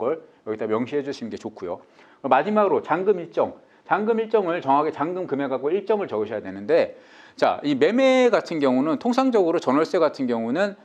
걸 여기다 명시해 주시는 게 좋고요. 마지막으로 잔금 일정. 잔금 일정을 정확하게 잔금 금액하고 일정을 적으셔야 되는데, 자, 이 매매 같은 경우는 통상적으로 전월세 같은 경우는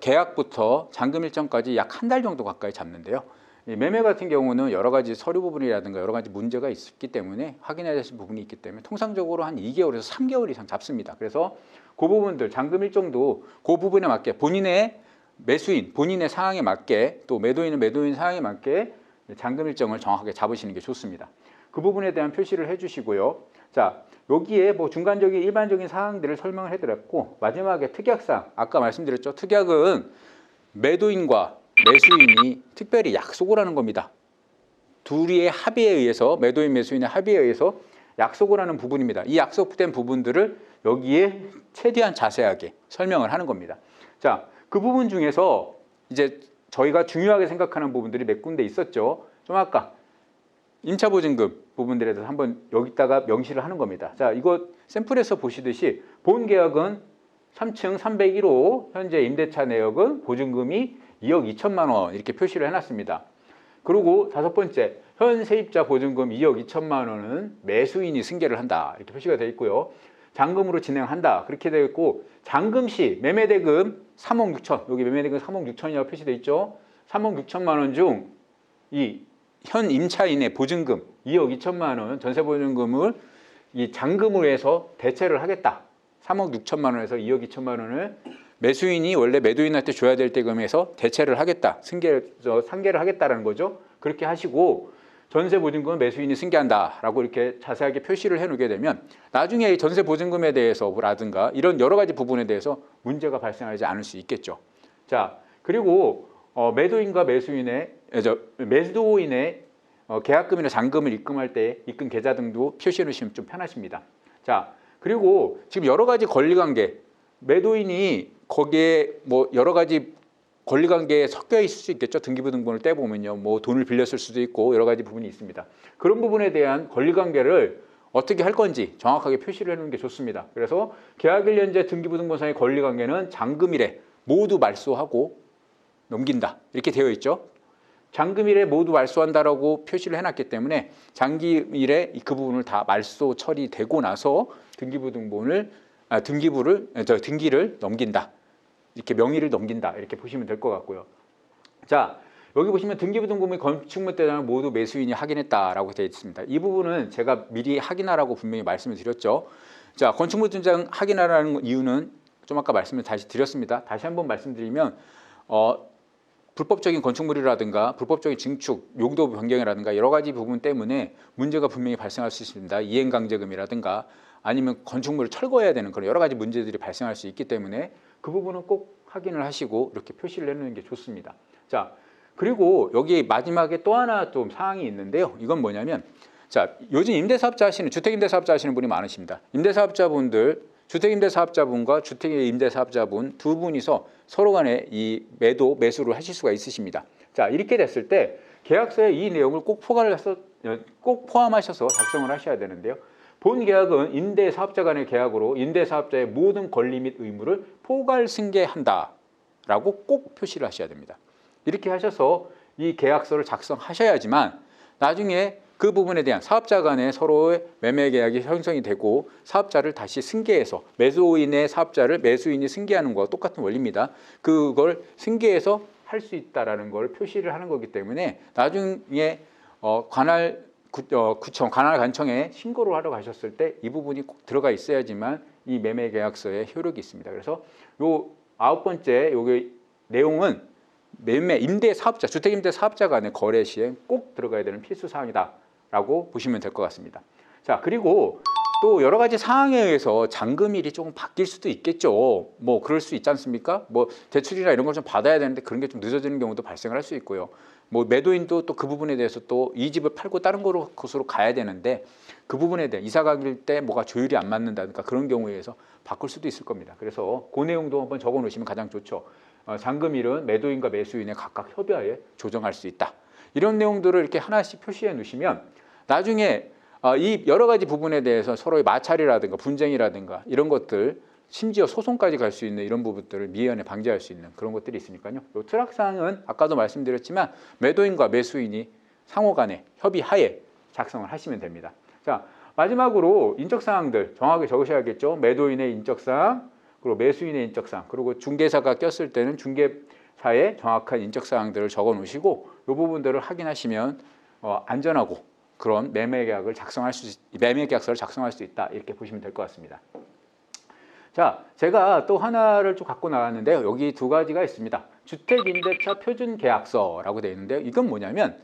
계약부터 잔금 일정까지 약 한 달 정도 가까이 잡는데요. 이 매매 같은 경우는 여러 가지 서류 부분이라든가 여러 가지 문제가 있기 때문에 확인해야 되는 부분이 있기 때문에 통상적으로 한 2개월에서 3개월 이상 잡습니다. 그래서 그 부분들 잔금 일정도 그 부분에 맞게 본인의 매수인, 본인의 상황에 맞게 또 매도인은 매도인 상황에 맞게 잔금 일정을 정확하게 잡으시는 게 좋습니다. 그 부분에 대한 표시를 해주시고요. 자, 여기에 뭐 중간적인 일반적인 사항들을 설명을 해드렸고 마지막에 특약사항, 아까 말씀드렸죠. 특약은 매도인과 매수인이 특별히 약속을 하는 겁니다. 둘이의 합의에 의해서, 매도인 매수인의 합의에 의해서 약속을 하는 부분입니다. 이 약속된 부분들을 여기에 최대한 자세하게 설명을 하는 겁니다. 자, 그 부분 중에서 이제 저희가 중요하게 생각하는 부분들이 몇 군데 있었죠. 좀 아까 임차보증금 부분들에 대해서 한번 여기다가 명시를 하는 겁니다. 자, 이거 샘플에서 보시듯이 본 계약은 3층 301호, 현재 임대차 내역은 보증금이 2억 2천만 원 이렇게 표시를 해놨습니다. 그리고 다섯 번째, 현 세입자 보증금 2억 2천만 원은 매수인이 승계를 한다 이렇게 표시가 되어 있고요. 잔금으로 진행한다 그렇게 되어 있고, 잔금 시 매매대금 3억 6천, 여기 매매대금 3억 6천이라고 표시되어 있죠. 3억 6천만 원 중 이 현 임차인의 보증금 2억 2천만 원 전세 보증금을 이 잔금으로 해서 대체를 하겠다. 3억 6천만 원에서 2억 2천만 원을 매수인이 원래 매도인한테 줘야 될 대금에서 대체를 하겠다. 상계를 하겠다라는 거죠. 그렇게 하시고 전세 보증금은 매수인이 승계한다라고 이렇게 자세하게 표시를 해놓게 되면 나중에 전세 보증금에 대해서라든가 이런 여러 가지 부분에 대해서 문제가 발생하지 않을 수 있겠죠. 자, 그리고 매도인과 매도인의 계약금이나 잔금을 입금할 때 입금 계좌 등도 표시해 놓으시면 좀 편하십니다. 자, 그리고 지금 여러 가지 권리관계, 매도인이 거기에 뭐 여러 가지 권리관계에 섞여 있을 수 있겠죠. 등기부등본을 떼보면요, 뭐 돈을 빌렸을 수도 있고 여러 가지 부분이 있습니다. 그런 부분에 대한 권리관계를 어떻게 할 건지 정확하게 표시를 해놓는 게 좋습니다. 그래서 계약일년제 등기부등본상의 권리관계는 잔금일에 모두 말소하고 넘긴다 이렇게 되어 있죠. 잔금일에 모두 말소한다라고 표시를 해놨기 때문에 잔금일에 그 부분을 다 말소 처리되고 나서 등기를 넘긴다, 이렇게 명의를 넘긴다 이렇게 보시면 될 것 같고요. 자, 여기 보시면 등기부등본 및 건축물 대장을 모두 매수인이 확인했다라고 되어 있습니다. 이 부분은 제가 미리 확인하라고 분명히 말씀을 드렸죠. 자, 건축물 등장 확인하라는 이유는 좀 아까 말씀을 다시 드렸습니다. 다시 한번 말씀드리면 불법적인 건축물이라든가 불법적인 증축, 용도 변경이라든가 여러 가지 부분 때문에 문제가 분명히 발생할 수 있습니다. 이행강제금이라든가 아니면 건축물을 철거해야 되는 그런 여러 가지 문제들이 발생할 수 있기 때문에 그 부분은 꼭 확인을 하시고 이렇게 표시를 해놓는 게 좋습니다. 자, 그리고 여기 마지막에 또 하나 좀 사항이 있는데요. 이건 뭐냐면, 자, 요즘 임대사업자 하시는, 주택임대사업자 하시는 분이 많으십니다. 임대사업자분들, 주택임대사업자분과 주택임대사업자분 두 분이서 서로 간에 이 매수를 하실 수가 있으십니다. 자, 이렇게 됐을 때 계약서에 이 내용을 꼭 포함하셔서 작성을 하셔야 되는데요. 본 계약은 임대사업자 간의 계약으로 임대사업자의 모든 권리 및 의무를 포괄 승계한다라고 꼭 표시를 하셔야 됩니다. 이렇게 하셔서 이 계약서를 작성하셔야지만 나중에 그 부분에 대한 사업자 간의 서로의 매매 계약이 형성이 되고 사업자를 다시 승계해서 매도인의 사업자를 매수인이 승계하는 것과 똑같은 원리입니다. 그걸 승계해서 할 수 있다라는 걸 표시를 하는 거기 때문에 나중에 관할간청에 신고를 하러 가셨을 때 이 부분이 꼭 들어가 있어야지만 이 매매 계약서에 효력이 있습니다. 그래서 요 9번째 요게 내용은 매매 임대 사업자, 주택임대 사업자 간의 거래 시에 꼭 들어가야 되는 필수 사항이다라고 보시면 될 것 같습니다. 자, 그리고 또 여러 가지 상황에 의해서 잔금일이 조금 바뀔 수도 있겠죠. 뭐 그럴 수 있지 않습니까? 뭐 대출이나 이런 걸 좀 받아야 되는데 그런 게 좀 늦어지는 경우도 발생을 할 수 있고요. 뭐 매도인도 또 그 부분에 대해서 또 이 집을 팔고 다른 곳으로 가야 되는데 그 부분에 대해 이사 가길 때 뭐가 조율이 안 맞는다든가 그런 경우에 의해서 바꿀 수도 있을 겁니다. 그래서 그 내용도 한번 적어 놓으시면 가장 좋죠. 잔금일은 매도인과 매수인의 각각 협의하에 조정할 수 있다. 이런 내용들을 이렇게 하나씩 표시해 놓으시면 나중에 이 여러 가지 부분에 대해서 서로의 마찰이라든가 분쟁이라든가 이런 것들 심지어 소송까지 갈 수 있는 이런 부분들을 미연에 방지할 수 있는 그런 것들이 있으니까요. 이 특약사항은 아까도 말씀드렸지만 매도인과 매수인이 상호 간에 협의하에 작성을 하시면 됩니다. 자, 마지막으로 인적사항들 정확하게 적으셔야겠죠. 매도인의 인적사항, 그리고 매수인의 인적사항, 그리고 중개사가 꼈을 때는 중개사의 정확한 인적사항들을 적어 놓으시고 이 부분들을 확인하시면 안전하고 그런 매매계약서를 작성할 수 있다 이렇게 보시면 될 것 같습니다. 자, 제가 또 하나를 좀 갖고 나왔는데요. 여기 두 가지가 있습니다. 주택임대차 표준계약서라고 되어 있는데요. 이건 뭐냐면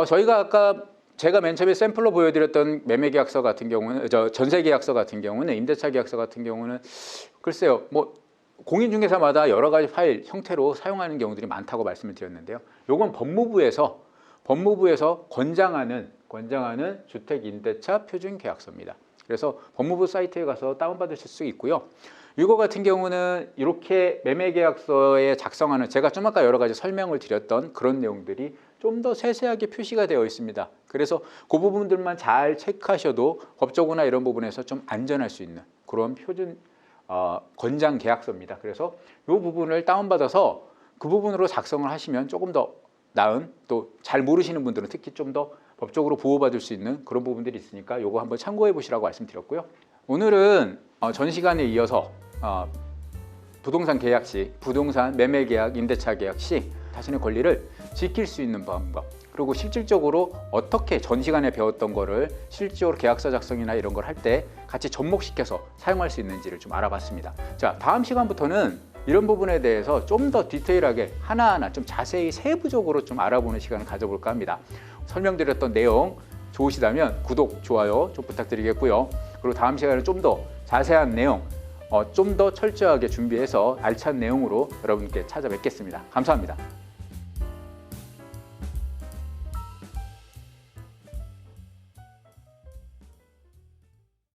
저희가 아까 제가 맨 처음에 샘플로 보여드렸던 매매계약서 같은 경우는 전세계약서 같은 경우는 임대차 계약서 같은 경우는 글쎄요 뭐 공인중개사마다 여러 가지 파일 형태로 사용하는 경우들이 많다고 말씀을 드렸는데요. 요건 법무부에서 권장하는 주택임대차 표준계약서입니다. 그래서 법무부 사이트에 가서 다운받으실 수 있고요. 이거 같은 경우는 이렇게 매매계약서에 작성하는 제가 좀 아까 여러 가지 설명을 드렸던 그런 내용들이 좀 더 세세하게 표시가 되어 있습니다. 그래서 그 부분들만 잘 체크하셔도 법적으로나 이런 부분에서 좀 안전할 수 있는 그런 표준 권장 계약서입니다. 그래서 이 부분을 다운받아서 그 부분으로 작성을 하시면 조금 더 나은, 또 잘 모르시는 분들은 특히 좀 더 법적으로 보호받을 수 있는 그런 부분들이 있으니까 이거 한번 참고해 보시라고 말씀드렸고요. 오늘은 전 시간에 이어서 부동산 계약 시, 부동산 매매 계약, 임대차 계약 시 자신의 권리를 지킬 수 있는 방법, 그리고 실질적으로 어떻게 전 시간에 배웠던 거를 실질적으로 계약서 작성이나 이런 걸 할 때 같이 접목시켜서 사용할 수 있는지를 좀 알아봤습니다. 자, 다음 시간부터는 이런 부분에 대해서 좀 더 디테일하게 하나하나 좀 자세히 세부적으로 좀 알아보는 시간을 가져볼까 합니다. 설명드렸던 내용 좋으시다면 구독, 좋아요 좀 부탁드리겠고요. 그리고 다음 시간에 좀 더 자세한 내용, 좀 더 철저하게 준비해서 알찬 내용으로 여러분께 찾아뵙겠습니다. 감사합니다.